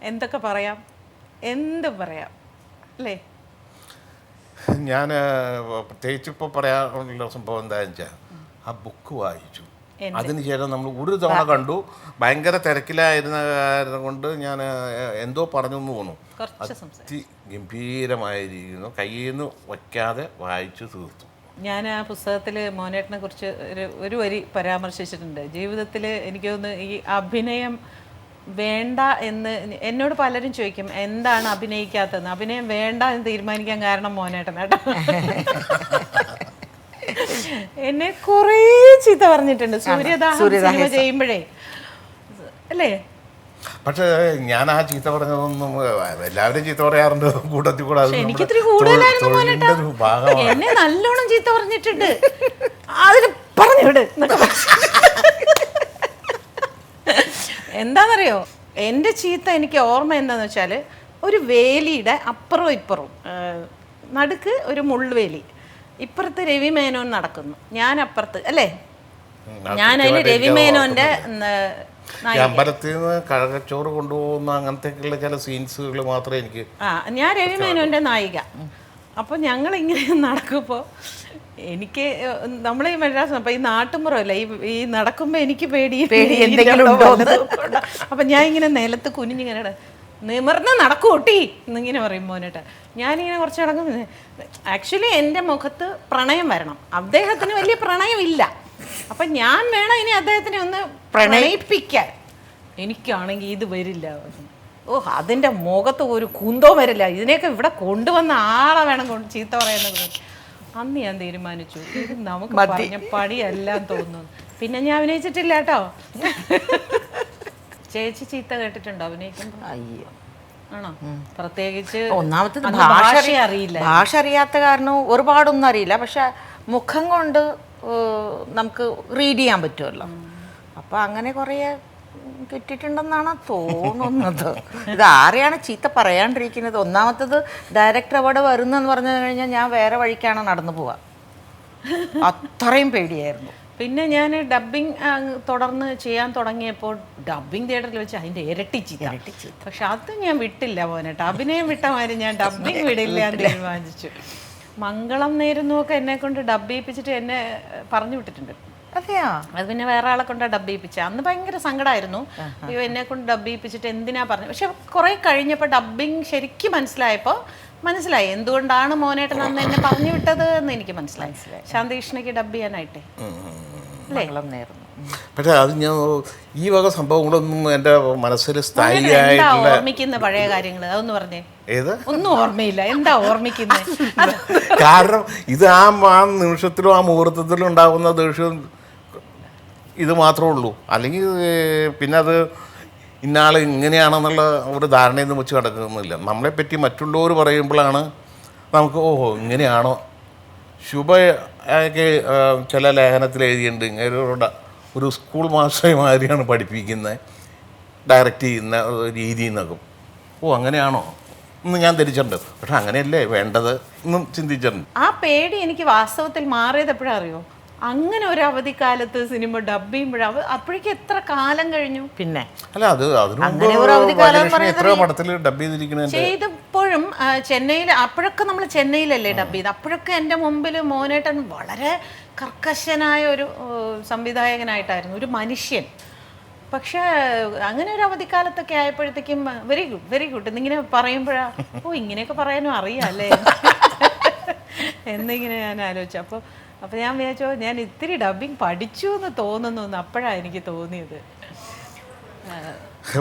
എന്തൊക്കെ പറയാം, എന്ത് പറയാം അല്ലേ? ഞാൻ പ്രത്യേകിച്ച് ഇപ്പോൾ പറയാനുള്ള സംഭവം എന്താണെന്ന് വെച്ചാൽ ആ ബുക്ക് വായിച്ചു. അതിനുശേഷം നമ്മൾ ഒരു തവണ കണ്ടു, ഭയങ്കര തിരക്കിലായിരുന്ന കാരണം കൊണ്ട് ഞാൻ എന്തോ പറഞ്ഞു എന്ന് തോന്നുന്നു. ഗംഭീരമായിരിക്കുന്നു, കയ്യിൽ നിന്ന് വയ്ക്കാതെ വായിച്ചു തീർത്തു. ഞാൻ ആ പുസ്തകത്തിൽ മോനേട്ടനെ കുറിച്ച് ഒരു വരി പരാമർശിച്ചിട്ടുണ്ട്. ജീവിതത്തിൽ എനിക്ക് തോന്നുന്നു ഈ അഭിനയം വേണ്ട എന്ന് എന്നോട് പലരും ചോദിക്കും, എന്താണ് അഭിനയിക്കാത്തതെന്ന്. അഭിനയം വേണ്ട എന്ന് തീരുമാനിക്കാൻ കാരണം മോനേട്ടനാട്ടോ. എന്നെ കുറേ ചീത്ത പറഞ്ഞിട്ടുണ്ട് സൂര്യദാഹം സിനിമ ചെയ്യുമ്പോഴേ, അല്ലേ? പക്ഷേ ഞാൻ ആ ചീത്ത പറഞ്ഞതൊന്നും എല്ലാവരും ചീത്ത പറയാറുണ്ട് കൂട്ടത്തിൽ കൂടെ. എനിക്കിത്തിരി കൂടുതലായിരുന്നു മോനേട്ടാ. എന്നെ നല്ലോണം ചീത്ത പറഞ്ഞിട്ടുണ്ട്. അതിന് പറഞ്ഞുവിട്. എന്താണെന്നറിയോ, എൻ്റെ ചീത്ത എനിക്ക് ഓർമ്മ എന്താന്ന് വെച്ചാൽ, ഒരു വേലിയുടെ അപ്പുറവും ഇപ്പുറവും നടുക്ക് ഒരു മുൾവേലി, ഇപ്പുറത്ത് രവിമേനോൻ നടക്കുന്നു, ഞാൻ അപ്പുറത്ത്, അല്ലേ? ഞാനതിൽ രവിമേനോന്റെ അമ്പലത്തിൽ നിന്ന് കഴകച്ചോറ് കൊണ്ടുപോകുന്ന അങ്ങനത്തെയൊക്കെയുള്ള ചില സീൻസുകൾ മാത്രമേ എനിക്ക്. ഞാൻ രവിമേനോന്റെ നായിക. അപ്പോൾ ഞങ്ങളിങ്ങനെ നടക്കുമ്പോൾ എനിക്ക്, നമ്മളീ മദ്രാസ്, അപ്പം ഈ നാട്ടുമ്പുറമല്ല, ഈ നടക്കുമ്പോൾ എനിക്ക് പേടി അപ്പം ഞാൻ ഇങ്ങനെ നിലത്ത് കുനിഞ്ഞിങ്ങനെ നിമിർന്ന് നടക്കൂട്ടി എന്നിങ്ങനെ പറയും മോനേട്ട. ഞാനിങ്ങനെ കുറച്ച് നടക്കും. ആക്ച്വലി എൻ്റെ മുഖത്ത് പ്രണയം വരണം, അദ്ദേഹത്തിന് വലിയ പ്രണയമില്ല. അപ്പം ഞാൻ വേണം ഇനി അദ്ദേഹത്തിനെ ഒന്ന് പ്രണയിപ്പിക്കാൻ. എനിക്കാണെങ്കിൽ ഇത് വരില്ല. അതിൻ്റെ മുഖത്ത് ഒരു കുന്തോ വരില്ല. ഇതിനെയൊക്കെ ഇവിടെ കൊണ്ടുവന്ന ആളെ വേണം ചീത്ത പറയുന്നത്. അന്ന് ഞാൻ തീരുമാനിച്ചു, ഇത് നമുക്ക് പറഞ്ഞ പടിയെല്ലാം തോന്നുന്നു. പിന്നെ ഞാൻ അഭിനയിച്ചിട്ടില്ല കേട്ടോ. ചേച്ചി ചീത്ത കേട്ടിട്ടുണ്ടോ അഭിനയിക്കുമ്പോൾ? അയ്യോ, ആണോ? പ്രത്യേകിച്ച് ഒന്നാമത്തെ ഭാഷ അറിയാത്ത കാരണം ഒരുപാടൊന്നും അറിയില്ല. പക്ഷെ മുഖം കൊണ്ട് നമുക്ക് റീഡ് ചെയ്യാൻ പറ്റുമല്ലോ. അപ്പം അങ്ങനെ കുറേ കിട്ടിയിട്ടുണ്ടെന്നാണ് തോന്നുന്നത്. ഇത് ആരെയാണ് ചീത്ത പറയാണ്ടിരിക്കുന്നത്? ഒന്നാമത്തത് ഡയറക്ടർ അവാർഡ് വരുന്നെന്ന് പറഞ്ഞു കഴിഞ്ഞാൽ ഞാൻ വേറെ വഴിക്കാണ് നടന്നു പോവുക. അത്രയും പേടിയായിരുന്നു. പിന്നെ ഞാൻ ഡബ്ബിങ് തുടർന്ന് ചെയ്യാൻ തുടങ്ങിയപ്പോൾ ഡബ്ബിങ് തിയേറ്ററിൽ വെച്ച് അതിൻ്റെ ഇരട്ടി ചീത്ത. പക്ഷെ അത് ഞാൻ വിട്ടില്ല മോനേട്ടാ. അഭിനയം വിട്ട മാതിരി ഞാൻ ഡബ്ബിങ് വിടില്ല എന്ന് തീരുമാനിച്ചു. മംഗളം നേരുന്നൊക്കെ എന്നെ കൊണ്ട് ഡബ് ചെയ്യിപ്പിച്ചിട്ട് എന്നെ പറഞ്ഞു വിട്ടിട്ടുണ്ട്. അതെയാ? അത് പിന്നെ വേറെ ആളെ കൊണ്ടാണ് ഡബ് ചെയ്യിപ്പിച്ചത്. അന്ന് ഭയങ്കര സങ്കടമായിരുന്നു, അയ്യോ എന്നെ കൊണ്ട് ഡബ് ചെയ്യിപ്പിച്ചിട്ട് എന്തിനാ പറഞ്ഞു. പക്ഷെ കുറെ കഴിഞ്ഞപ്പോൾ ഡബ്ബിങ് ശരിക്കും മനസ്സിലായി എന്തുകൊണ്ടാണ് മോനേട്ടൻ അന്ന് എന്നെ പറഞ്ഞു വിട്ടത് എന്ന് എനിക്ക് മനസ്സിലായി. ശാന്തകൃഷ്ണയ്ക്ക് ഡബ് ചെയ്യാനായിട്ടേ. പക്ഷെ അത് ഞാൻ ഈ വക സംഭവങ്ങളൊന്നും എൻ്റെ മനസ്സിൽ സ്ഥായിയായിട്ടുള്ള ഓർമ്മിക്കുന്ന പഴയ കാര്യങ്ങൾ അതൊന്ന് പറഞ്ഞേ. ഏത്? ഒന്നും ഓർമ്മയില്ല. എന്താ ഓർമ്മിക്കുന്നത്? കാരണം ഇത് ആ നിമിഷത്തിലും ആ മുഹൂർത്തത്തിലും ഉണ്ടാകുന്ന ദേഷ്യം ഇത് മാത്രമേ ഉള്ളൂ. അല്ലെങ്കിൽ പിന്നെ അത് ഇന്നാൾ ഇങ്ങനെയാണെന്നുള്ള ഒരു ധാരണയൊന്നും വെച്ച് കിടക്കുന്നില്ല. നമ്മളെപ്പറ്റി മറ്റുള്ളവർ പറയുമ്പോഴാണ് നമുക്ക് ഓഹോ ഇങ്ങനെയാണോ. ശുഭയൊക്കെ ചില ലേഖനത്തിൽ എഴുതിയിട്ടുണ്ട്, ഇങ്ങനെ ഒരു സ്കൂൾ മാസ്റ്ററെ മാതിരിയാണ് പഠിപ്പിക്കുന്നത്, ഡയറക്റ്റ് ചെയ്യുന്ന രീതി എന്നൊക്കെ. ഓ അങ്ങനെയാണോ എന്ന് ഞാൻ ധരിച്ചിട്ടുണ്ട്. പക്ഷെ അങ്ങനെയല്ലേ വേണ്ടത് എന്നും ചിന്തിച്ചിട്ടുണ്ട്. ആ പേടി എനിക്ക് വാസ്തവത്തിൽ മാറിയത് എപ്പോഴറിയോ? അങ്ങനെ ഒരു അവധിക്കാലത്ത് സിനിമ ഡബ് ചെയ്യുമ്പോഴാണ്. അപ്പോഴേക്കും എത്ര കാലം കഴിഞ്ഞു. പിന്നെ അല്ല അത് എത്ര പടത്തിൽ ഡബ് ചെയ്തപ്പോഴും ചെന്നൈയിൽ, അപ്പോഴൊക്കെ നമ്മൾ ചെന്നൈയിലല്ലേ ഡബ് ചെയ്ത്. അപ്പോഴൊക്കെ എൻ്റെ മുമ്പിൽ മോനേട്ടൻ വളരെ കർക്കശനായ ഒരു സംവിധായകനായിട്ടായിരുന്നു, ഒരു മനുഷ്യൻ. പക്ഷേ അങ്ങനെ ഒരു അവധിക്കാലത്തൊക്കെ ആയപ്പോഴത്തേക്കും വെരി ഗുഡ് എന്നിങ്ങനെ പറയുമ്പോഴാ ഓ ഇങ്ങനെയൊക്കെ പറയാനും അറിയാമല്ലേ എന്നിങ്ങനെ ഞാൻ ആലോചിച്ചു. അപ്പോൾ ഞാൻ വിചാരിച്ചോ ഞാൻ ഇത്തിരി ഡബ്ബിങ് പഠിച്ചു എന്ന് തോന്നുന്നു. അപ്പോഴാണ് എനിക്ക് തോന്നിയത്.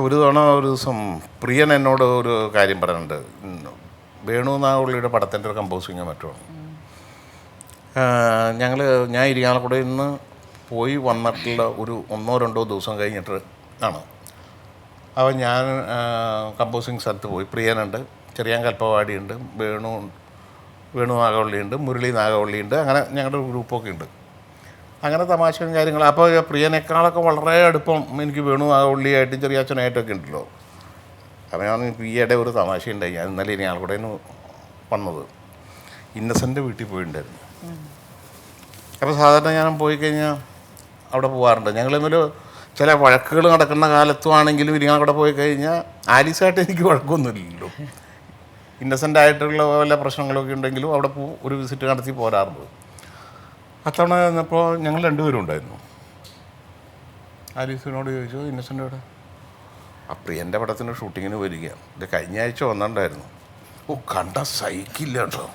ഒരു തവണ ഒരു ദിവസം പ്രിയൻ എന്നോട് ഒരു കാര്യം പറയുന്നുണ്ട്. വേണു നാഗവള്ളിയുടെ പടത്തിൻ്റെ ഒരു കമ്പോസിങ് മറ്റുമാണ്. ഞാൻ ഇരിങ്ങാലക്കുടയിൽ നിന്ന് പോയി വന്നിട്ടുള്ള ഒരു 1-2 ദിവസം കഴിഞ്ഞിട്ട് ആണ്. അപ്പോൾ ഞാൻ കമ്പോസിങ് സ്ഥലത്ത് പോയി. പ്രിയനുണ്ട്, ചെറിയാൻ കൽപ്പവാടിയുണ്ട്, വേണു നാഗവള്ളിയുണ്ട്, മുരളി നാഗവള്ളിയുണ്ട്, അങ്ങനെ ഞങ്ങളുടെ ഗ്രൂപ്പൊക്കെ ഉണ്ട്. അങ്ങനെ തമാശയും കാര്യങ്ങൾ. അപ്പോൾ പ്രിയനേക്കാളൊക്കെ വളരെ അടുപ്പം എനിക്ക് വേണു നാഗവള്ളിയായിട്ടും ചെറിയാച്ചനായിട്ടൊക്കെ ഉണ്ടല്ലോ. അപ്പോൾ ഞാൻ ഈയിടെ ഒരു തമാശയുണ്ടായി. ഞാൻ ഇന്നലെ ഇരിങ്ങാലക്കുടയിൽ നിന്ന് വന്നത് ഇന്നസെൻ്റ് വീട്ടിൽ പോയിട്ടുണ്ടായിരുന്നു. അപ്പോൾ സാധാരണ ഞാൻ പോയി കഴിഞ്ഞാൽ അവിടെ പോകാറുണ്ട്. ഞങ്ങൾ തമ്മിൽ ചില വഴക്കുകൾ നടക്കുന്ന കാലത്തും ആണെങ്കിലും ഇരിങ്ങാലക്കുട പോയി കഴിഞ്ഞാൽ ആലീസായിട്ട് എനിക്ക് വഴക്കൊന്നുമില്ലല്ലോ. ഇന്നസെൻ്റ് ആയിട്ടുള്ള വല്ല പ്രശ്നങ്ങളൊക്കെ ഉണ്ടെങ്കിലും അവിടെ ഒരു വിസിറ്റ് നടത്തി പോരാറുണ്ട്. അത്തവണ ചെന്നപ്പോൾ ഞങ്ങൾ രണ്ടുപേരും ഉണ്ടായിരുന്നു. ആലീസിനോട് ചോദിച്ചു, ഇന്നസെൻ്റ് അവിടെ പ്രിയൻ്റെ പടത്തിൻ്റെ ഷൂട്ടിങ്ങിന് വരികയാണ്. ഇത് കഴിഞ്ഞ ആഴ്ച വന്നിട്ടുണ്ടായിരുന്നു. കണ്ട സഹിക്കില്ല കേട്ടോ,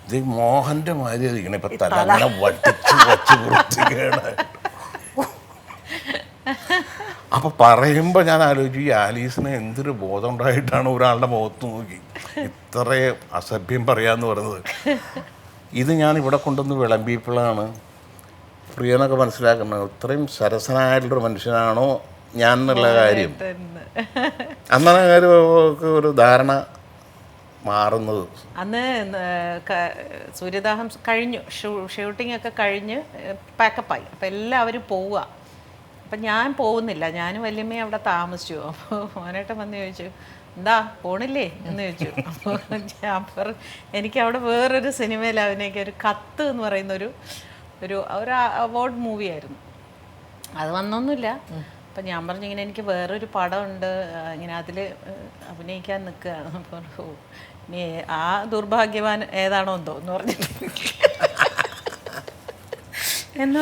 ഇത് മോഹൻ്റെ മാതിരി ഇരിക്കണം, ഇപ്പം തലങ്ങനെ വട്ടിച്ച് വച്ച് വൃത്തികേടായിട്ട്. അപ്പോൾ പറയുമ്പോൾ ഞാൻ ആലോചിച്ചു, ഈ ആലീസിന് എന്തൊരു ബോധം ഉണ്ടായിട്ടാണ് ഒരാളുടെ മുഖത്ത് നോക്കി ഇത്രയും അസഭ്യം പറയാമെന്ന് പറയുന്നത്. ഇത് ഞാൻ ഇവിടെ കൊണ്ടുവന്ന് വിളമ്പിയപ്പോഴാണ് പ്രിയനൊക്കെ മനസ്സിലാക്കുന്നത് ഇത്രയും സരസനായിട്ടുള്ളൊരു മനുഷ്യനാണോ ഞാൻ എന്നുള്ള കാര്യം. അന്നാണ് ഒരു ധാരണ മാറുന്നത്. അന്ന് സൂര്യദാഹം കഴിഞ്ഞു, ഷൂട്ടിംഗ് ഒക്കെ കഴിഞ്ഞ് പാക്കപ്പായി. അപ്പം എല്ലാവരും പോവുക. അപ്പം ഞാൻ പോകുന്നില്ല, ഞാനും വല്യമ്മയും അവിടെ താമസിച്ചു. അപ്പോൾ മോനേട്ടൻ വന്ന് ചോദിച്ചു, എന്താ പോണില്ലേ എന്ന് ചോദിച്ചു. അപ്പോൾ ഞാൻ പറഞ്ഞു, എനിക്ക് അവിടെ വേറൊരു സിനിമയിൽ അഭിനയിക്കുക, ഒരു കത്ത് എന്ന് പറയുന്ന ഒരു അവാർഡ് മൂവിയായിരുന്നു. അത് വന്നൊന്നുമില്ല. അപ്പം ഞാൻ പറഞ്ഞു, ഇങ്ങനെ എനിക്ക് വേറൊരു പടമുണ്ട്, ഇങ്ങനെ അതിൽ അഭിനയിക്കാൻ നിൽക്കുകയാണ്. അപ്പോൾ ഇനി ആ ദുർഭാഗ്യവാൻ ഏതാണോ എന്തോ എന്ന് പറഞ്ഞിട്ട്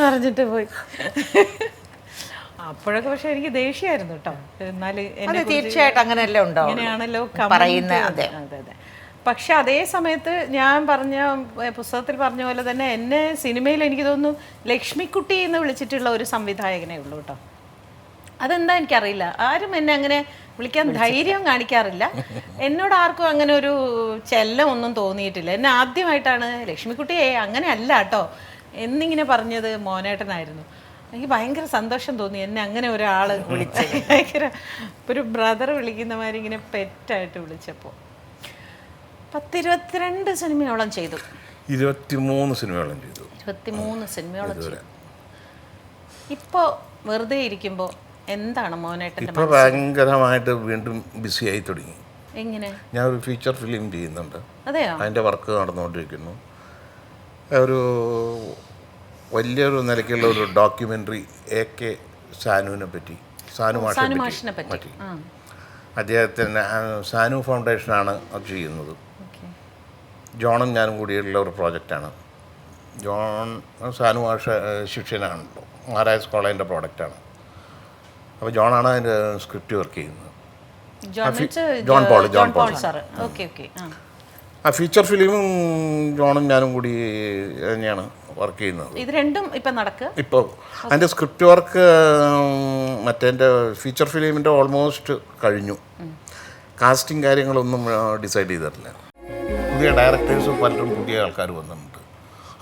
പറഞ്ഞിട്ട് പോയി. അപ്പോഴൊക്കെ പക്ഷെ എനിക്ക് ദേഷ്യമായിരുന്നു കേട്ടോ. എന്നാലും തീർച്ചയായിട്ടും അങ്ങനെയല്ലേ ഉണ്ടാവും, ഇങ്ങനെയാണല്ലോ പറയുന്നത്. അതെ അതെ അതെ. പക്ഷെ അതേ സമയത്ത് ഞാൻ പറഞ്ഞ പുസ്തകത്തിൽ പറഞ്ഞ പോലെ തന്നെ എന്നെ സിനിമയിൽ എനിക്ക് തോന്നുന്നു ലക്ഷ്മിക്കുട്ടി എന്ന് വിളിച്ചിട്ടുള്ള ഒരു സംവിധായകനേ ഉള്ളൂ കേട്ടോ. അതെന്താ എനിക്കറിയില്ല, ആരും എന്നെ അങ്ങനെ വിളിക്കാൻ ധൈര്യം കാണിക്കാറില്ല. എന്നോട് ആർക്കും അങ്ങനെ ഒരു ചെല്ലം ഒന്നും തോന്നിയിട്ടില്ല. എന്നെ ആദ്യമായിട്ടാണ് ലക്ഷ്മിക്കുട്ടിയെ അങ്ങനെ അല്ല കേട്ടോ എന്നിങ്ങനെ പറഞ്ഞത് മോനേട്ടനായിരുന്നു. എനിക്ക് ഭയങ്കര സന്തോഷം തോന്നി എന്നെ അങ്ങനെ ഒരാൾ വിളിച്ച്. ഭയങ്കര ഒരു ബ്രദർ വിളിക്കുന്ന മാതിരി ഇങ്ങനെ പെറ്റായിട്ട് വിളിച്ചപ്പോൾ. 22 സിനിമയോളം ചെയ്തു. 23 സിനിമയോളം ചെയ്തു. 23 സിനിമയോളം ചെയ്തു. ഇപ്പോൾ വെറുതെ ഇരിക്കുമ്പോൾ എന്താണ് മോനേട്ടൻ്റെ? ഇപ്പോൾ ഭയങ്കരമായിട്ട് വീണ്ടും ബിസി ആയി തുടങ്ങി. എങ്ങനെ? ഞാൻ ഒരു ഫീച്ചർ ഫിലിം ചെയ്യുന്നുണ്ട്. അതെയോ? അതിൻ്റെ വർക്ക് നടന്നുകൊണ്ടിരിക്കുന്നു. ഒരു വലിയൊരു നിലയ്ക്കുള്ള ഒരു ഡോക്യുമെൻ്ററി AK സാനുവിനെ പറ്റി, സാനു മാഷിനെ പറ്റി. അദ്ദേഹത്തിൻ്റെ സാനു ഫൗണ്ടേഷനാണ് അത് ചെയ്യുന്നത്. ജോണും ഞാനും കൂടിയുള്ള ഒരു പ്രോജക്റ്റാണ്. ജോൺ സാനു മാഷ ശിഷ്യനാണല്ലോ, മഹാരാജാസ് കോളേജിൻ്റെ പ്രോഡക്റ്റാണ്. അപ്പോൾ ജോണാണ് അതിൻ്റെ സ്ക്രിപ്റ്റ് വർക്ക് ചെയ്യുന്നത്. ജോൺ പോൾ സാർ. ഓക്കെ. ആ ഫീച്ചർ ഫിലിമും ജോണും ഞാനും കൂടി തന്നെയാണ് വർക്ക് ചെയ്യുന്നത്. ഇത് രണ്ടും ഇപ്പം നടക്കുക. ഇപ്പോൾ അതിൻ്റെ സ്ക്രിപ്റ്റ് വർക്ക് മറ്റേ ഫീച്ചർ ഫിലിമിൻ്റെ ഓൾമോസ്റ്റ് കഴിഞ്ഞു. കാസ്റ്റിംഗ് കാര്യങ്ങളൊന്നും ഡിസൈഡ് ചെയ്തിട്ടില്ല. പുതിയ ഡയറക്ടേഴ്സും പലരും പുതിയ ആൾക്കാർ വന്നിട്ടുണ്ട്.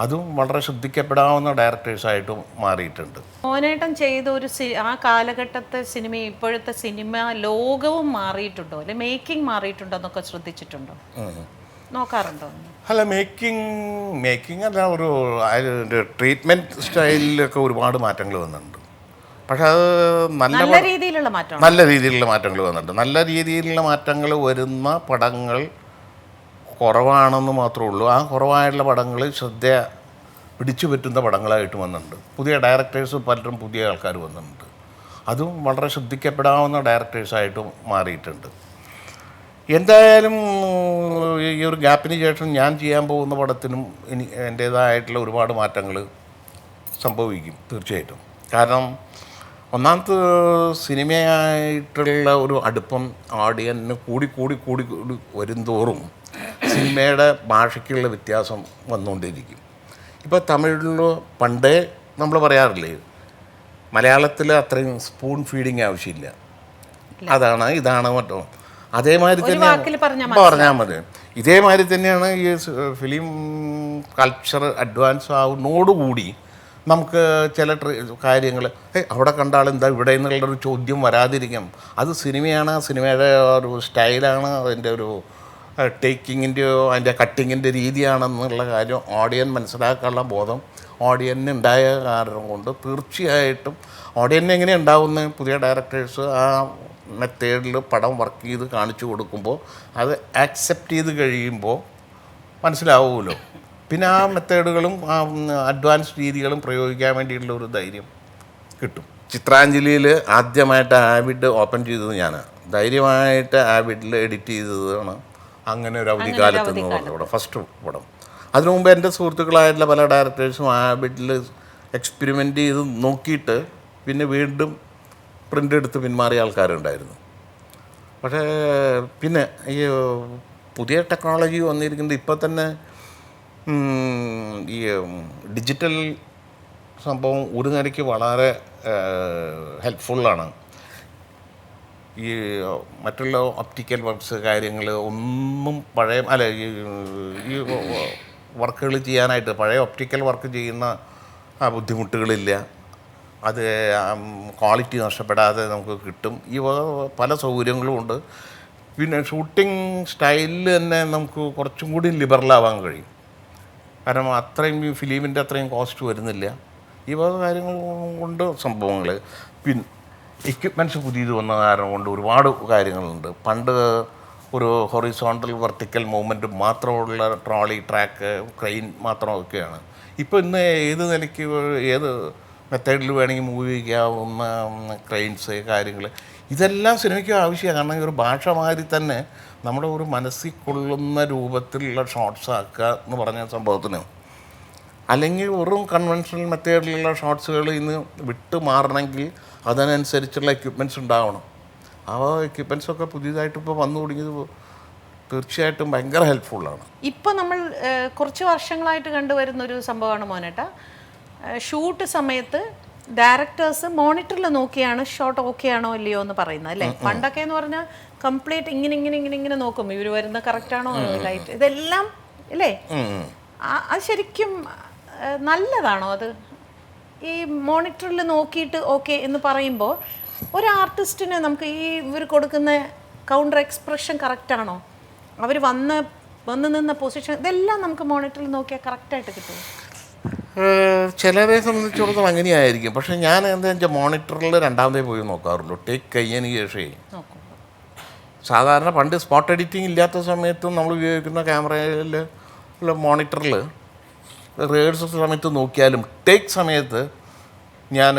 അതും വളരെ ശ്രദ്ധിക്കപ്പെടാവുന്ന ഡയറക്ടേഴ്സായിട്ടും മാറിയിട്ടുണ്ട്. മോനേട്ടൻ ചെയ്ത ഒരു ആ കാലഘട്ടത്തെ സിനിമ ഇപ്പോഴത്തെ സിനിമ ലോകവും മാറിയിട്ടുണ്ടോ, അല്ലെ മേക്കിംഗ് മാറിയിട്ടുണ്ടോ എന്നൊക്കെ ശ്രദ്ധിച്ചിട്ടുണ്ടോ, നോക്കാറുണ്ടോ? അല്ല, മേക്കിംഗ് അല്ല, ഒരു ട്രീറ്റ്മെൻറ്റ് സ്റ്റൈലിലൊക്കെ ഒരുപാട് മാറ്റങ്ങൾ വന്നിട്ടുണ്ട്. പക്ഷെ അത് നല്ല രീതിയിലുള്ള മാറ്റങ്ങൾ വന്നിട്ടുണ്ട്. നല്ല രീതിയിലുള്ള മാറ്റങ്ങൾ വരുന്ന പടങ്ങൾ കുറവാണെന്ന് മാത്രമേ ഉള്ളൂ. ആ കുറവായിട്ടുള്ള പടങ്ങൾ ശ്രദ്ധ പിടിച്ചു പറ്റുന്ന പടങ്ങളായിട്ട് വന്നിട്ടുണ്ട്. പുതിയ ഡയറക്ടേഴ്സ് പലരും പുതിയ ആൾക്കാർ വന്നിട്ടുണ്ട്. അതും വളരെ ശ്രദ്ധിക്കപ്പെടാവുന്ന ഡയറക്ടേഴ്സായിട്ടും മാറിയിട്ടുണ്ട്. എന്തായാലും ഈ ഒരു ഗ്യാപ്പിന് ശേഷം ഞാൻ ചെയ്യാൻ പോകുന്ന പടത്തിനും എൻ്റേതായിട്ടുള്ള ഒരുപാട് മാറ്റങ്ങൾ സംഭവിക്കും തീർച്ചയായിട്ടും. കാരണം ഒന്നാമത്തെ സിനിമയായിട്ടുള്ള ഒരു അടുപ്പം ഓഡിയൻസിന് കൂടി വരുംതോറും സിനിമയുടെ ഭാഷയ്ക്കുള്ള വ്യത്യാസം വന്നുകൊണ്ടിരിക്കും. ഇപ്പോൾ തമിഴിൽ പണ്ടേ നമ്മൾ പറയാറില്ലേ, മലയാളത്തിൽ അത്രയും സ്പൂൺ ഫീഡിങ് ആവശ്യമില്ല, അതാണ് ഇതാണ് മറ്റോ, അതേമാതിരി തന്നെ പറഞ്ഞാൽ മതി. ഇതേമാതിരി തന്നെയാണ് ഈ ഫിലിം കൾച്ചർ അഡ്വാൻസ് ആവുന്നതോടുകൂടി നമുക്ക് ചില കാര്യങ്ങൾ അവിടെ കണ്ട ആളെന്താ ഇവിടെ എന്നുള്ളൊരു ചോദ്യം വരാതിരിക്കും. അത് സിനിമയാണ്, സിനിമയുടെ ഒരു സ്റ്റൈലാണ്, അതിൻ്റെ ഒരു ടേക്കിങ്ങിൻ്റെയോ അതിൻ്റെ കട്ടിങ്ങിൻ്റെ രീതിയാണെന്നുള്ള കാര്യം ഓഡിയൻ മനസ്സിലാക്കാനുള്ള ബോധം ഓഡിയന് ഉണ്ടായ കാരണം കൊണ്ട് തീർച്ചയായിട്ടും ഓഡിയന് എങ്ങനെ ഉണ്ടാവുന്നത്, പുതിയ ഡയറക്ടേഴ്സ് ആ മെത്തേഡിൽ പടം വർക്ക് ചെയ്ത് കാണിച്ചു കൊടുക്കുമ്പോൾ അത് ആക്സെപ്റ്റ് ചെയ്ത് കഴിയുമ്പോൾ മനസ്സിലാവുമല്ലോ. പിന്നെ ആ മെത്തേഡുകളും ആ അഡ്വാൻസ് രീതികളും പ്രയോഗിക്കാൻ വേണ്ടിയിട്ടുള്ള ഒരു ധൈര്യം കിട്ടും. ചിത്രാഞ്ജലിയിൽ ആദ്യമായിട്ട് ആവിഡ് ഓപ്പൺ ചെയ്തത് ഞാനാണ്. ധൈര്യമായിട്ട് ആവിഡിൽ എഡിറ്റ് ചെയ്തതാണ് അങ്ങനെ ഒരു അവധിക്കാലത്ത് എന്ന് പറഞ്ഞ ഫസ്റ്റ് പടം. അതിനു മുമ്പ് എൻ്റെ സുഹൃത്തുക്കളായിട്ടുള്ള പല ഡയറക്ടേഴ്സും ആവിഡിൽ എക്സ്പെരിമെൻ്റ് ചെയ്ത് നോക്കിയിട്ട് പിന്നെ വീണ്ടും പ്രിൻ്റ് എടുത്ത് പിന്മാറിയ ആൾക്കാരുണ്ടായിരുന്നു. പക്ഷേ പിന്നെ ഈ പുതിയ ടെക്നോളജി വന്നിരിക്കുന്നത് ഇപ്പോൾ തന്നെ ഈ ഡിജിറ്റൽ സംഭവം ഒരു നിലയ്ക്ക് വളരെ ഹെൽപ്ഫുള്ളാണ്. ഈ മറ്റുള്ള ഒപ്റ്റിക്കൽ വർക്ക്സ് കാര്യങ്ങൾ ഒന്നും പഴയ അല്ല ഈ വർക്കുകൾ ചെയ്യാനായിട്ട് പഴയ ഒപ്റ്റിക്കൽ വർക്ക് ചെയ്യുന്ന ബുദ്ധിമുട്ടുകളില്ല. അത് ക്വാളിറ്റി നഷ്ടപ്പെടാതെ നമുക്ക് കിട്ടും. ഈ പല സൗകര്യങ്ങളും ഉണ്ട്. പിന്നെ ഷൂട്ടിംഗ് സ്റ്റൈലിൽ തന്നെ നമുക്ക് കുറച്ചും കൂടി ലിബറലാവാൻ കഴിയും. കാരണം അത്രയും ഈ ഫിലിമിൻ്റെ അത്രയും കോസ്റ്റ് വരുന്നില്ല. ഈ വക കാര്യങ്ങൾ കൊണ്ട് സംഭവങ്ങൾ. പിന്നെ എക്യുപ്മെൻറ്റ്സ് പുതിയത് വന്ന കാരണം കൊണ്ട് ഒരുപാട് കാര്യങ്ങളുണ്ട്. പണ്ട് ഒരു ഹൊറിസോണ്ടൽ വെർട്ടിക്കൽ മൂവ്മെൻറ്റ് മാത്രമുള്ള ട്രോളി, ട്രാക്ക്, ക്രെയിൻ മാത്രമൊക്കെയാണ്. ഇപ്പോൾ ഇന്ന് ഏത് നിലയ്ക്ക് ഏത് മെത്തേഡിൽ വേണമെങ്കിൽ മൂവ് ചെയ്യാവുന്ന ക്രെയിൻസ് കാര്യങ്ങൾ ഇതെല്ലാം സിനിമയ്ക്ക് ആവശ്യമാണ്. കാരണം ഈ ഒരു ഭാഷ മാതിരി തന്നെ നമ്മുടെ ഒരു മനസ്സിൽ കൊള്ളുന്ന രൂപത്തിലുള്ള ഷോട്ട്സ് ആക്കുക എന്ന് പറഞ്ഞ സംഭവത്തിന്. അല്ലെങ്കിൽ വെറും കൺവെൻഷണൽ മെത്തേഡിലുള്ള ഷോട്ട്സുകൾ ഇന്ന് വിട്ട് മാറണമെങ്കിൽ അതിനനുസരിച്ചുള്ള എക്യുപ്മെൻറ്റ്സ് ഉണ്ടാവണം. ആ എക്യുപ്മെൻറ്റ്സൊക്കെ പുതിയതായിട്ട് ഇപ്പോൾ വന്നു തുടങ്ങിയത് തീർച്ചയായിട്ടും ഭയങ്കര ഹെൽപ്ഫുള്ളാണ്. ഇപ്പോൾ നമ്മൾ കുറച്ച് വർഷങ്ങളായിട്ട് കണ്ടുവരുന്ന ഒരു സംഭവമാണ് മോനേട്ട, ഷൂട്ട് സമയത്ത് ഡയറക്ടേഴ്സ് മോണിറ്ററിൽ നോക്കിയാണ് ഷോട്ട് ഓക്കെ ആണോ ഇല്ലയോ എന്ന് പറയുന്നത് അല്ലേ. പണ്ടൊക്കെ എന്ന് പറഞ്ഞാൽ കംപ്ലീറ്റ് ഇങ്ങനെ നോക്കും, ഇവർ വരുന്ന കറക്റ്റ് ആണോ ലൈറ്റ് ഇതെല്ലാം അല്ലേ. അത് ശരിക്കും നല്ലതാണോ അത്? ഈ മോണിറ്ററിൽ നോക്കിയിട്ട് ഓക്കെ എന്ന് പറയുമ്പോൾ ഒരു ആർട്ടിസ്റ്റിന് നമുക്ക് ഈ ഇവർ കൊടുക്കുന്ന കൗണ്ടർ എക്സ്പ്രഷൻ കറക്റ്റ് ആണോ, അവർ വന്ന് നിന്ന പൊസിഷൻ ഇതെല്ലാം നമുക്ക് മോണിറ്ററിൽ നോക്കിയാൽ കറക്റ്റായിട്ട് കിട്ടും? ചിലരെ സംബന്ധിച്ചിടത്തോളം അങ്ങനെയായിരിക്കും. പക്ഷേ ഞാൻ എന്താ വെച്ചാൽ മോണിറ്ററിൽ രണ്ടാമതേ പോയി നോക്കാറുള്ളൂ. ടേക്ക് കഴിഞ്ഞതിന് ശേഷമേ. സാധാരണ പണ്ട് സ്പോട്ട് എഡിറ്റിംഗ് ഇല്ലാത്ത സമയത്തും നമ്മൾ ഉപയോഗിക്കുന്ന ക്യാമറയിൽ ഉള്ള മോണിറ്ററിൽ റിഹേഴ്സൽ സമയത്ത് നോക്കിയാലും ടേക്ക് സമയത്ത് ഞാൻ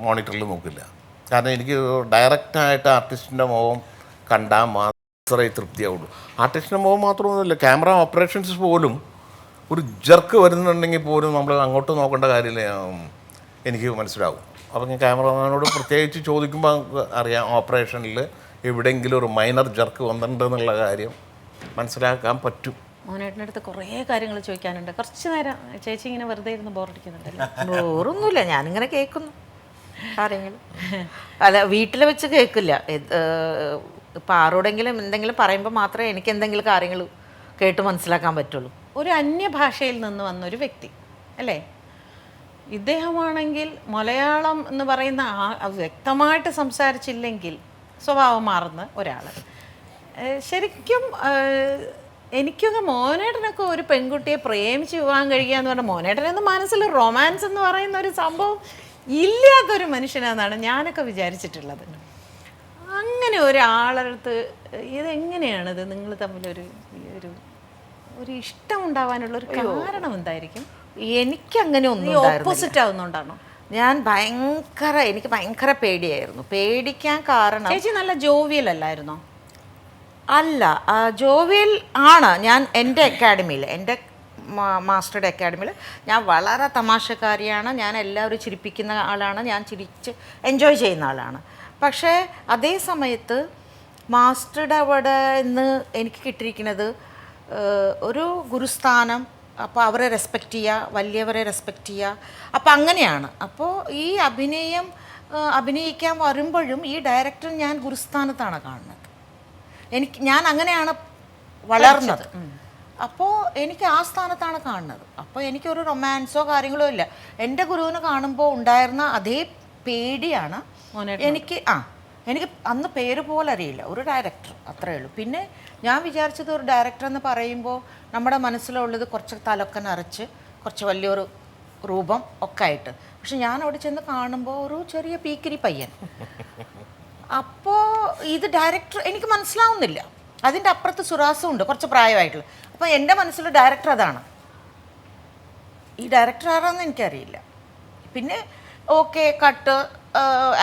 മോണിറ്ററിൽ നോക്കില്ല. കാരണം എനിക്ക് ഡയറക്റ്റായിട്ട് ആർട്ടിസ്റ്റിൻ്റെ മുഖം കണ്ടാൽ മാത്രമേ തൃപ്തിയാവുള്ളൂ. ആർട്ടിസ്റ്റിൻ്റെ മുഖം മാത്രമൊന്നുമില്ല, ക്യാമറ ഓപ്പറേഷൻസ് പോലും ഒരു ജർക്ക് വരുന്നുണ്ടെങ്കിൽ പോലും നമ്മൾ അങ്ങോട്ട് നോക്കേണ്ട കാര്യമില്ല, എനിക്ക് മനസ്സിലാവും. അപ്പം ഞാൻ ക്യാമറമാനോട് പ്രത്യേകിച്ച് ചോദിക്കുമ്പോൾ നമുക്ക് അറിയാം ഓപ്പറേഷനിൽ എവിടെയെങ്കിലും ഒരു മൈനർ ജർക്ക് വന്നിട്ടുണ്ടെന്നുള്ള കാര്യം മനസ്സിലാക്കാൻ പറ്റും. മോനേട്ടൻ്റെ അടുത്ത് കുറേ കാര്യങ്ങൾ ചോദിക്കാനുണ്ട്. കുറച്ച് നേരം ചേച്ചി ഇങ്ങനെ വെറുതെ ഇരുന്ന് ബോറടിക്കുന്നുണ്ടല്ലോ? ബോറൊന്നുമില്ല, ഞാനിങ്ങനെ കേൾക്കുന്നു കാര്യങ്ങൾ. അല്ല, വീട്ടിൽ വെച്ച് കേൾക്കില്ല. ഇപ്പം ആരോടെങ്കിലും എന്തെങ്കിലും പറയുമ്പോൾ മാത്രമേ എനിക്ക് എന്തെങ്കിലും കാര്യങ്ങൾ കേട്ട് മനസ്സിലാക്കാൻ പറ്റുള്ളൂ. ഒരു അന്യഭാഷയിൽ നിന്ന് വന്നൊരു വ്യക്തി അല്ലേ, ഇദ്ദേഹമാണെങ്കിൽ മലയാളം എന്ന് പറയുന്ന വ്യക്തമായിട്ട് സംസാരിച്ചില്ലെങ്കിൽ സ്വഭാവം മാറുന്ന ഒരാൾ. ശരിക്കും എനിക്കൊക്കെ മോനേട്ടനൊക്കെ ഒരു പെൺകുട്ടിയെ പ്രേമിച്ച് പോകാൻ കഴിയുക എന്ന് പറഞ്ഞാൽ മോനേട്ടനെന്ന് മനസ്സിൽ റൊമാൻസ് എന്ന് പറയുന്ന ഒരു സംഭവം ഇല്ലാത്തൊരു മനുഷ്യനാണെന്നാണ് ഞാനൊക്കെ വിചാരിച്ചിട്ടുള്ളത്. അങ്ങനെ ഒരാളടുത്ത് ഇതെങ്ങനെയാണിത് നിങ്ങൾ തമ്മിലൊരു ഒരു ഒരു ഇഷ്ടം ഉണ്ടാവാനുള്ള ഒരു കാരണം എന്തായിരിക്കും? എനിക്കങ്ങനെ ഒന്നും ഓപ്പോസിറ്റ് ആവുന്നോണ്ടാണോ? എനിക്ക് ഭയങ്കര പേടിയായിരുന്നു. പേടിക്കാൻ കാരണം ചേച്ചി നല്ല ജോവിയൽ അല്ലായിരുന്നോ? അല്ല, ജോവിയൽ ആണ്. ഞാൻ എൻ്റെ അക്കാഡമിയിൽ, എൻ്റെ മാസ്റ്ററുടെ അക്കാഡമിയിൽ ഞാൻ വളരെ തമാശക്കാരിയാണ്. ഞാൻ എല്ലാവരും ചിരിപ്പിക്കുന്ന ആളാണ്. ഞാൻ ചിരിച്ച് എൻജോയ് ചെയ്യുന്ന ആളാണ്. പക്ഷേ അതേ സമയത്ത് മാസ്റ്ററുടെ അവിടെ നിന്ന് എനിക്ക് കിട്ടിയിരിക്കുന്നത് ഒരു ഗുരുസ്ഥാനം. അപ്പോൾ അവരെ റെസ്പെക്റ്റ് ചെയ്യുക, വലിയവരെ റെസ്പെക്റ്റ് ചെയ്യുക. അപ്പോൾ അങ്ങനെയാണ്. അപ്പോൾ ഈ അഭിനയിക്കാൻ വരുമ്പോഴും ഈ ഡയറക്ടർ ഞാൻ ഗുരുസ്ഥാനത്താണ് കാണുന്നത്. ഞാൻ അങ്ങനെയാണ് വളർന്നത്. അപ്പോൾ എനിക്ക് ആ സ്ഥാനത്താണ് കാണുന്നത്. അപ്പോൾ എനിക്കൊരു റൊമാൻസോ കാര്യങ്ങളോ ഇല്ല. എൻ്റെ ഗുരുവിനെ കാണുമ്പോൾ ഉണ്ടായിരുന്ന അതേ പേടിയാണ് എനിക്ക്. എനിക്ക് അന്ന് പേര് പോലെ അറിയില്ല, ഒരു ഡയറക്ടർ, അത്രയേ ഉള്ളൂ. പിന്നെ ഞാൻ വിചാരിച്ചത് ഒരു ഡയറക്ടർ എന്ന് പറയുമ്പോൾ നമ്മുടെ മനസ്സിലുള്ളത് കുറച്ച് തലൊക്കെ നിറച്ച് കുറച്ച് വലിയൊരു രൂപം ഒക്കെ ആയിട്ട്. പക്ഷെ ഞാൻ അവിടെ ചെന്ന് കാണുമ്പോൾ ഒരു ചെറിയ പീക്കിരി പയ്യൻ. അപ്പോൾ ഇത് ഡയറക്ടർ എനിക്ക് മനസ്സിലാവുന്നില്ല. അതിൻ്റെ അപ്പുറത്ത് സുറാസും ഉണ്ട്, കുറച്ച് പ്രായമായിട്ടുള്ള. അപ്പോൾ എൻ്റെ മനസ്സിൽ ഡയറക്ടർ അതാണ്. ഈ ഡയറക്ടർ ആരാന്ന് എനിക്കറിയില്ല. പിന്നെ ഓക്കെ കട്ട്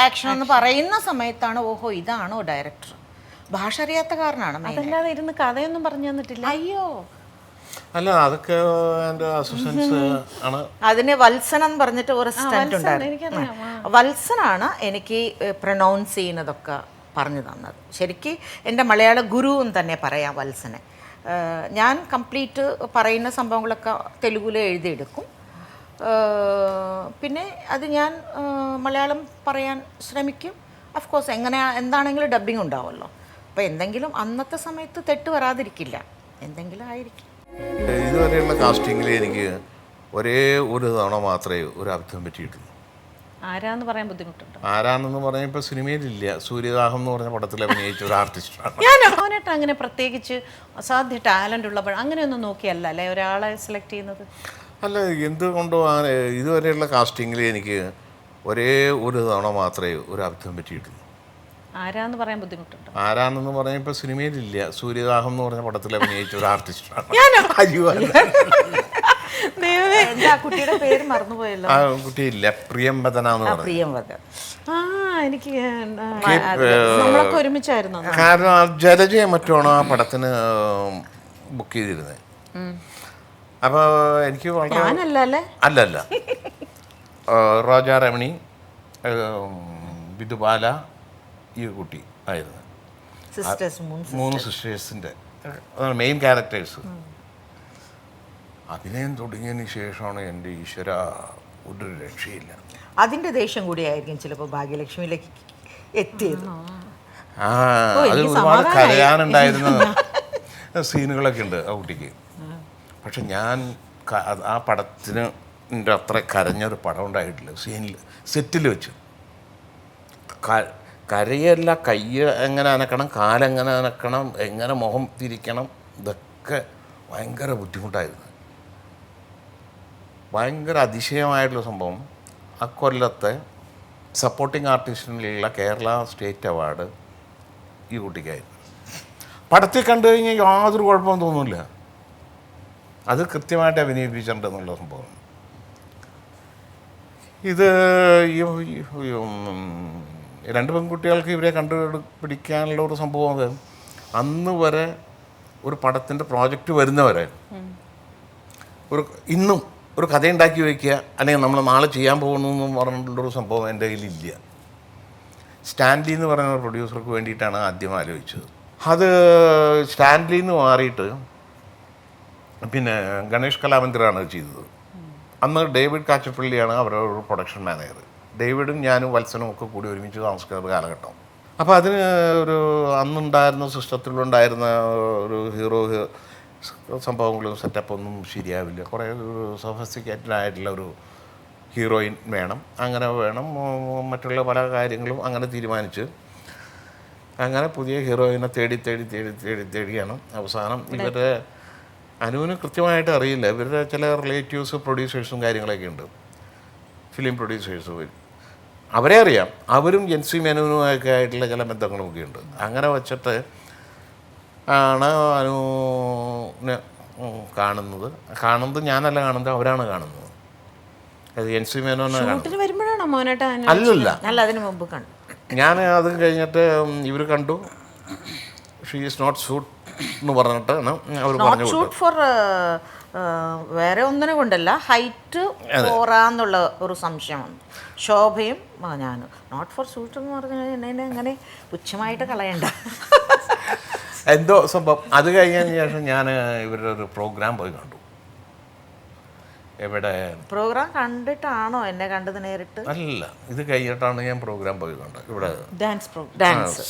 ആക്ഷൻ എന്ന് പറയുന്ന സമയത്താണ് ഓഹോ ഇതാണോ ഡയറക്ടർ. ഭാഷ അറിയാത്ത കാരണമാണ് main. അതല്ലാതെ ഇരുന്ന് കഥയൊന്നും പറഞ്ഞു തന്നിട്ടില്ല. അയ്യോ, അല്ല അതൊക്കെ എൻ്റെ അസിസ്റ്റൻസ് ആണ്. അതിന് വത്സൻ എന്ന് പറഞ്ഞിട്ട് ഒരു അസിസ്റ്റന്റ് ഉണ്ടായിരുന്നു. എനിക്കറിയാം. വത്സനാണ് എനിക്ക് പ്രൊനൗൺസ് ചെയ്യുന്നതൊക്കെ പറഞ്ഞു തന്നത്. ശരിക്ക് എൻ്റെ മലയാള ഗുരു എന്ന് തന്നെ പറയാം വത്സനെ. ഞാൻ കംപ്ലീറ്റ് പറയുന്ന സംഭവങ്ങളൊക്കെ തെലുഗുയിൽ എഴുതിയെടുക്കും. പിന്നെ അത് ഞാൻ മലയാളം പറയാൻ ശ്രമിക്കും. അഫ്കോഴ്സ് എന്താണെങ്കിലും ഡബ്ബിങ് ഉണ്ടാവുമല്ലോ. അപ്പോൾ എന്തെങ്കിലും അന്നത്തെ സമയത്ത് തെറ്റ് വരാതിരിക്കില്ല, എന്തെങ്കിലും ആയിരിക്കും. ഇതുവരെയുള്ള കാസ്റ്റിങ്ങിൽ എനിക്ക് ഒരേ ഒരു തവണ മാത്രമേ ഒരു അബദ്ധം പറ്റിയിട്ടുള്ളൂ. ആരാന്ന് പറയാൻ ബുദ്ധിമുട്ടുണ്ട്. ആരാണെന്ന് പറഞ്ഞാൽ ഇപ്പോൾ സിനിമയിലില്ല, സൂര്യദാഹം എന്ന് പറഞ്ഞ പടത്തിൽ അഭിനയിച്ച ഒരു ആർട്ടിസ്റ്റാണ്. ഞാൻ അവനായിട്ട് അങ്ങനെ പ്രത്യേകിച്ച് അസാധ്യ ടാലൻ്റ് ഉള്ളപ്പോൾ അങ്ങനെയൊന്നും നോക്കിയല്ല അല്ലേ ഒരാളെ സെലക്ട് ചെയ്യുന്നത്. അല്ല, എന്തുകൊണ്ടോ ഇതുവരെയുള്ള കാസ്റ്റിങ്ങിൽ എനിക്ക് ഒരേ ഒരു തവണ മാത്രമേ ഒരു അബദ്ധം പറ്റിയിട്ടുള്ളൂ. ആരാന്ന് പറയാൻ ബുദ്ധിമുട്ടുണ്ട്. ആരാണെന്ന് പറഞ്ഞാൽ ഇപ്പോൾ സിനിമയിലില്ല, സൂര്യദാഹം എന്ന് പറഞ്ഞ പടത്തിൽ അഭിനയിച്ച ഒരു ആർട്ടിസ്റ്റാണ്. അയ്യോ, എന്താ കുട്ടിയുടെ പേര് മറന്നുപോയല്ലോ. ആ കുട്ടിയില്ല, പ്രിയംവദന എന്ന് പറഞ്ഞു. പ്രിയംവദന. എനിക്ക് നമ്മളൊക്കെ ഒരുമിച്ചായിരുന്നു. കാരണം ജലജയെ മറ്റുമാണ് ആ പടത്തിന് ബുക്ക് ചെയ്തിരുന്നത്. അപ്പോൾ എനിക്ക് ഞാനല്ലേ അല്ലല്ല റോജ രമണി, വിധുബാല, ഈ കുട്ടി ആയിരുന്നു. മൂന്ന് സിസ്റ്റേഴ്സിൻ്റെ മെയിൻ ക്യാരക്ടേഴ്സ്. അഭിനയം തുടങ്ങിയതിന് ശേഷമാണ് എൻ്റെ ഈശ്വര ഒരു രക്ഷയില്ല. അതിൻ്റെ ദേഷ്യം കൂടിയായിരിക്കും ചിലപ്പോൾ ഭാഗ്യലക്ഷ്മിയിലേക്ക് എത്തിയത്. അത് ഒരുപാട് കരയാനുണ്ടായിരുന്ന സീനുകളൊക്കെ ഉണ്ട് ആ കുട്ടിക്ക്. പക്ഷെ ഞാൻ ആ പടത്തിന് അത്ര കരഞ്ഞൊരു പടം ഉണ്ടായിട്ടില്ല. സെറ്റിൽ വെച്ച് കരയല്ല, കൈ എങ്ങനെ അനക്കണം, കാലെങ്ങനെ അനക്കണം, എങ്ങനെ മുഖം തിരിക്കണം, ഇതൊക്കെ ഭയങ്കര ബുദ്ധിമുട്ടായിരുന്നു. ഭയങ്കര അതിശയമായിട്ടുള്ള സംഭവം. അക്കൊല്ലത്തെ സപ്പോർട്ടിംഗ് ആർട്ടിസ്റ്റിനുള്ള കേരള സ്റ്റേറ്റ് അവാർഡ് ഈ കുട്ടിക്കായിരുന്നു. പടത്തിൽ കണ്ടു കഴിഞ്ഞാൽ യാതൊരു കുഴപ്പമൊന്നും തോന്നില്ല. അത് കൃത്യമായിട്ട് അഭിനയിപ്പിച്ചിട്ടുണ്ട് എന്നുള്ള സംഭവം. ഇത് രണ്ട് പെൺകുട്ടികൾക്ക് ഇവരെ കണ്ടുപിടിക്കാനുള്ള ഒരു സംഭവം. അത് അന്ന് വരെ ഒരു പടത്തിൻ്റെ പ്രോജക്റ്റ് വരുന്നവരെ ഇന്നും ഒരു കഥ ഉണ്ടാക്കി വയ്ക്കുക, അല്ലെങ്കിൽ നമ്മൾ നാളെ ചെയ്യാൻ പോകുന്നു പറഞ്ഞിട്ടുള്ളൊരു സംഭവം എൻ്റെ കയ്യിലില്ല. സ്റ്റാൻലി എന്ന് പറയുന്ന ഒരു പ്രൊഡ്യൂസർക്ക് വേണ്ടിയിട്ടാണ് ആദ്യം ആലോചിച്ചത്. അത് സ്റ്റാൻലി എന്ന് മാറിയിട്ട് പിന്നെ ഗണേഷ് കലാമന്ദിറാണ് ചെയ്തത്. അന്ന് ഡേവിഡ് കാച്ചപ്പള്ളിയാണ് അവരുടെ ഒരു പ്രൊഡക്ഷൻ മാനേജർ. ഡേവിഡും ഞാനും വത്സനും ഒക്കെ കൂടി ഒരുമിച്ച് താമസിക്കുന്ന കാലഘട്ടം. അപ്പോൾ അതിന് ഒരു അന്നുണ്ടായിരുന്ന സിസ്റ്റത്തിലുണ്ടായിരുന്ന ഒരു ഹീറോ സംഭവങ്ങളും സെറ്റപ്പൊന്നും ശരിയാവില്ല. കുറേ സൊഫിസ്റ്റിക്കേറ്റഡ് ആയിട്ടുള്ള ഒരു ഹീറോയിൻ വേണം, അങ്ങനെ വേണം, മറ്റുള്ള പല കാര്യങ്ങളും അങ്ങനെ തീരുമാനിച്ച് അങ്ങനെ പുതിയ ഹീറോയിനെ തേടിയാണ് അവസാനം ഇവരുടെ അനുവിന് കൃത്യമായിട്ട് അറിയില്ല. ഇവരുടെ ചില റിലേറ്റീവ്സ് പ്രൊഡ്യൂസേഴ്സും കാര്യങ്ങളൊക്കെ ഉണ്ട്, ഫിലിം പ്രൊഡ്യൂസേഴ്സ്. അവരെ അറിയാം, അവരും ജെൻസി മേനോനുമൊക്കെ ആയിട്ടുള്ള ചില ബന്ധങ്ങളുമൊക്കെ ഉണ്ട്. അങ്ങനെ വച്ചിട്ട് ആണ് അനുവിനെ കാണുന്നത് ഞാനല്ല കാണുന്നത്, അവരാണ് കാണുന്നത്. അത് ജെൻസി മേനോനെ വരുമ്പോഴാണോ മോനേട്ടാ? അല്ല, അതിന് മുമ്പ് കണ്ടു ഞാൻ. അത് കഴിഞ്ഞിട്ട് ഇവർ കണ്ടു. ഷീ ഈസ് നോട്ട് സൂട്ട് എന്ന് പറഞ്ഞിട്ടാണ് അവർ പറഞ്ഞു. ഷൂട്ട് ഫോർ വേറെ ഒന്നിനെ കൊണ്ടല്ല, ഹൈറ്റ് പോറാന്നുള്ള ഒരു സംശയമാണ്. ശോഭയും ഞാനും നോട്ട് ഫോർ ഷൂട്ട് എന്ന് പറഞ്ഞാൽ എന്നെ അങ്ങനെ പുച്ഛമായിട്ട് കളയണ്ട. എന്തോ സംഭവം. അത് കഴിഞ്ഞതിന് ശേഷം ഞാൻ ഇവരുടെ ഒരു പ്രോഗ്രാം പോയി കണ്ടു. എവിടെ പ്രോഗ്രാം കണ്ടിട്ടാണോ എന്നെ കണ്ടത് നേരിട്ട്? അല്ല, ഇത് കഴിഞ്ഞിട്ടാണ് ഞാൻ പ്രോഗ്രാം പോയി കണ്ടത്. ഇവിടെ ഡാൻസ്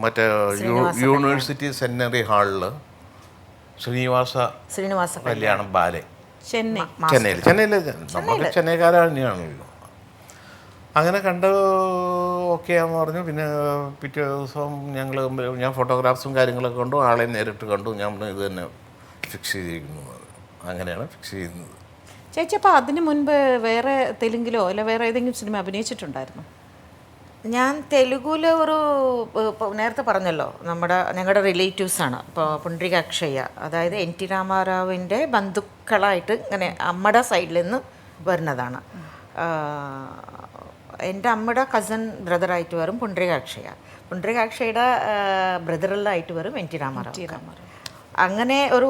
മറ്റേ യൂണിവേഴ്സിറ്റി സെമിനറി ഹാളിൽ ശ്രീനിവാസ കല്യാണം ബാലെ ചെന്നൈയിൽ നമുക്ക് ചെന്നൈക്കാരാണ് തന്നെയാണല്ലോ. അങ്ങനെ കണ്ട് ഓക്കെയാന്ന് പറഞ്ഞു. പിന്നെ പിറ്റേ ദിവസം ഞാൻ ഫോട്ടോഗ്രാഫ്സും കാര്യങ്ങളൊക്കെ കണ്ടു, ആളെ നേരിട്ട് കണ്ടു. ഞാൻ ഇത് തന്നെ ഫിക്സ് ചെയ്തിരിക്കുന്നു. അങ്ങനെയാണ് ഫിക്സ് ചെയ്യുന്നത്. ചേച്ചി അപ്പോൾ അതിന് മുൻപ് വേറെ തെലുങ്കിലോ അല്ല വേറെ ഏതെങ്കിലും സിനിമ അഭിനയിച്ചിട്ടുണ്ടായിരുന്നു? ഞാൻ തെലുഗുവിലെ ഒരു ഇപ്പൊ നേരത്തെ പറഞ്ഞല്ലോ ഞങ്ങളുടെ റിലേറ്റീവ്സാണ് ഇപ്പോൾ പുണ്ഡ്രിക അക്ഷയ, അതായത് എൻ ടി രാമാറാവിൻ്റെ ബന്ധുക്കളായിട്ട് ഇങ്ങനെ അമ്മയുടെ സൈഡിൽ നിന്ന് വരുന്നതാണ്. എൻ്റെ അമ്മയുടെ കസിൻ ബ്രദറായിട്ട് വരും പുണ്ഡ്രിക അക്ഷയ, പുണ്ഡ്രിക അക്ഷയുടെ ബ്രദറിലായിട്ട് വരും എൻ ടി രാമാറാവ്. അങ്ങനെ ഒരു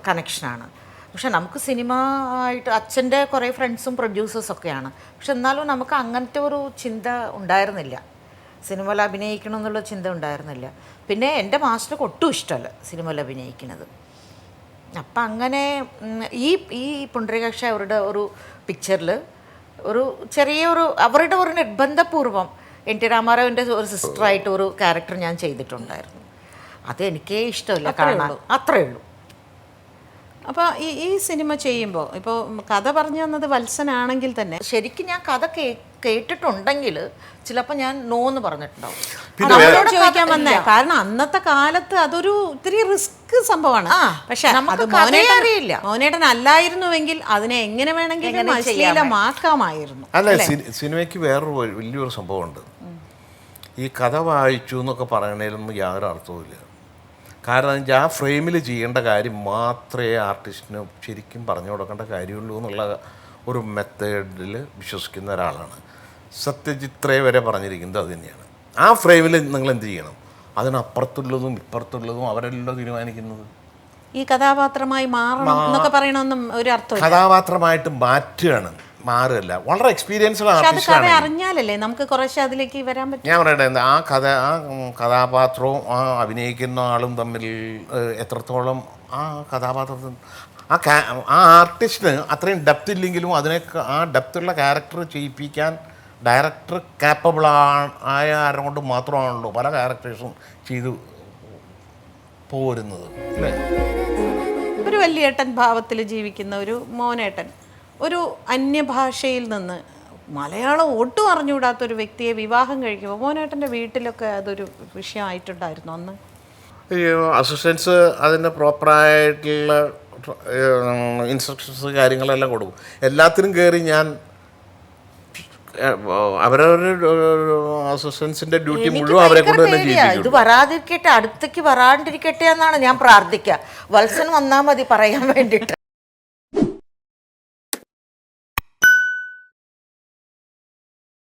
കണക്ഷനാണ്. പക്ഷെ നമുക്ക് സിനിമ ആയിട്ട് അച്ഛൻ്റെ കുറേ ഫ്രണ്ട്സും പ്രൊഡ്യൂസേഴ്സൊക്കെയാണ്. പക്ഷെ എന്നാലും നമുക്ക് അങ്ങനത്തെ ഒരു ചിന്ത ഉണ്ടായിരുന്നില്ല, സിനിമയിൽ അഭിനയിക്കണം എന്നുള്ള ചിന്ത ഉണ്ടായിരുന്നില്ല. പിന്നെ എൻ്റെ മാസ്റ്റർക്ക് ഒട്ടും ഇഷ്ടമല്ല സിനിമയിൽ അഭിനയിക്കുന്നത്. അപ്പം അങ്ങനെ ഈ പുണ്ഡ്രികാക്ഷ അവരുടെ ഒരു പിക്ചറിൽ ഒരു ചെറിയൊരു അവരുടെ ഒരു നിർബന്ധപൂർവ്വം എൻ ടി രാമാറാവിൻ്റെ ഒരു സിസ്റ്ററായിട്ട് ഒരു ക്യാരക്ടർ ഞാൻ ചെയ്തിട്ടുണ്ടായിരുന്നു. അത് എനിക്കേ ഇഷ്ടമില്ല കാണാൻ, അത്രേ ഉള്ളൂ. അപ്പോൾ ഈ സിനിമ ചെയ്യുമ്പോൾ ഇപ്പോൾ കഥ പറഞ്ഞു തന്നത് വത്സനാണെങ്കിൽ തന്നെ ശരിക്കും ഞാൻ കഥ കേട്ടിട്ടുണ്ടെങ്കിൽ ചിലപ്പോൾ ഞാൻ നോ എന്ന് പറഞ്ഞിട്ടുണ്ടാവും. നമ്മളോട് ചോദിക്കാൻ വന്നേ, കാരണം അന്നത്തെ കാലത്ത് അതൊരു ഇത്തിരി റിസ്ക് സംഭവമാണ്. പക്ഷെ നമുക്ക് അത് അറിയില്ല. മോനേട്ടൻ അല്ലായിരുന്നുവെങ്കിൽ അതിനെ എങ്ങനെ വേണമെങ്കിലും അശ്ലീലമാക്കാമായിരുന്നു. അല്ല, സിനിമയ്ക്ക് വേറൊരു വലിയൊരു സംഭവമുണ്ട്. ഈ കഥ വായിച്ചു എന്നൊക്കെ പറയണതിലൊന്നും യാതൊരു അർത്ഥവുമില്ല. കാരണം ആ ഫ്രെയിമിൽ ചെയ്യേണ്ട കാര്യം മാത്രമേ ആർട്ടിസ്റ്റിന് ശരിക്കും പറഞ്ഞു കൊടുക്കേണ്ട കാര്യമുള്ളൂ എന്നുള്ള ഒരു മെത്തേഡിൽ വിശ്വസിക്കുന്ന ഒരാളാണ്. സത്യജിത്രയെ വരെ പറഞ്ഞിരിക്കുന്നത് അത് തന്നെയാണ്. ആ ഫ്രെയിമിൽ നിങ്ങൾ എന്ത് ചെയ്യണം, അതിനപ്പുറത്തുള്ളതും ഇപ്പുറത്തുള്ളതും അവരെല്ലാം തീരുമാനിക്കുന്നത്. ഈ കഥാപാത്രമായി മാറണം എന്നൊക്കെ പറയണമെന്നും ഒരു അർത്ഥം. കഥാപാത്രമായിട്ട് മാറ്റുകയാണ്, മാറുകയല്ല. വളരെ എക്സ്പീരിയൻസ്ഡ് ആർട്ടിസ്റ്റാണ്. അറിഞ്ഞാലല്ലേ നമുക്ക് കുറേശ്ശെ അതിലേക്ക് വരാൻ പറ്റും. ഞാൻ പറയട്ടെ, ആ കഥാപാത്രവും ആ അഭിനയിക്കുന്ന ആളും തമ്മിൽ എത്രത്തോളം ആ കഥാപാത്രത്തിന് ആ ആർട്ടിസ്റ്റിന് അത്രയും ഡെപ്ത് ഇല്ലെങ്കിലും ആ ഡെപ്തുള്ള ക്യാരക്ടർ ചെയ്യിപ്പിക്കാൻ ഡയറക്ടർ കാപ്പബിൾ ആയ ആരും കൊണ്ട് മാത്രമാണല്ലോ പല ക്യാരക്ടേഴ്സും ചെയ്തു പോരുന്നത് അല്ലേ. ഒരു വലിയേട്ടൻ ഭാവത്തിൽ ജീവിക്കുന്ന ഒരു മോനേട്ടൻ ഒരു അന്യഭാഷയിൽ നിന്ന് മലയാളം ഒട്ടും അറിഞ്ഞുകൂടാത്തൊരു വ്യക്തിയെ വിവാഹം കഴിക്കുമ്പോൾ മോനേട്ടൻ്റെ വീട്ടിലൊക്കെ അതൊരു വിഷയമായിട്ടുണ്ടായിരുന്നു അന്ന്. ഈ അസിസ്റ്റൻസ് അതിൻ്റെ പ്രോപ്പറായിട്ടുള്ള ഇൻസ്ട്രക്ഷൻസ് കാര്യങ്ങളെല്ലാം കൊടുക്കും. എല്ലാത്തിനും കയറി ഞാൻ അവരവരുടെ അസിസ്റ്റൻസിൻ്റെ ഡ്യൂട്ടി മുഴുവൻ അവരെ കൊണ്ട് തന്നെ ചെയ്യിപ്പിക്കും. ഇത് വരാതിരിക്കട്ടെ, അടുത്തേക്ക് വരാണ്ടിരിക്കട്ടെ എന്നാണ് ഞാൻ പ്രാർത്ഥിക്കുക. വത്സൻ വന്നാൽ മതി പറയാൻ വേണ്ടിയിട്ട്.